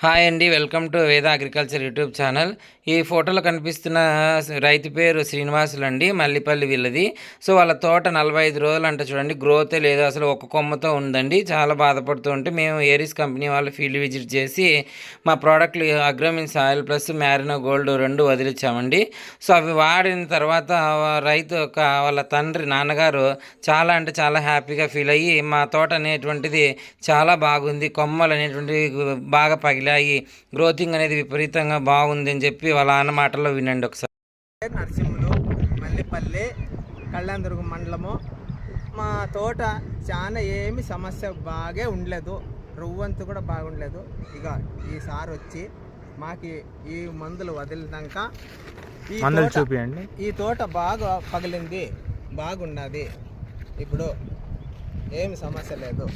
Hi అండి, welcome to వేద agriculture YouTube channel. ఈ ఫోటోలో కనిపిస్తున్న రైతు పేరు శ్రీనివాసులు అండి, మల్లిపల్లి వీళ్ళది. సో వాళ్ళ తోట 45 రోజులు అంట చూడండి, గ్రోతే లేదు, అసలు ఒక కొమ్మతో ఉందండి. చాలా బాధపడుతూ ఉంటే మేము ఏరిస్ కంపెనీ వాళ్ళు ఫీల్డ్ విజిట్ చేసి మా ప్రోడక్ట్లు Agromin soil plus Marino gold 2 వదిలించామండి. సో అవి వాడిన తర్వాత రైతు వాళ్ళ తండ్రి నాన్నగారు చాలా అంటే చాలా హ్యాపీగా ఫీల్ అయ్యి మా తోట అనేటువంటిది చాలా బాగుంది, కొమ్మలు అనేటువంటివి బాగా పగిలి గ్రోతింగ్ అనేది విపరీతంగా బాగుంది అని చెప్పి వాళ్ళ అన్న మాటల్లో వినండి ఒకసారి. నరసింహులు, మల్లిపల్లి, కళ్యాణదుర్గం మండలము. మా తోట చాలా ఏమి సమస్య బాగా ఉండలేదు, రువ్వంతు కూడా బాగుండలేదు. ఇక ఈసారి వచ్చి మాకు ఈ మందులు వదిలినాక ఈ తోట బాగా పగిలింది, బాగున్నది. ఇప్పుడు ఏమి సమస్య లేదు.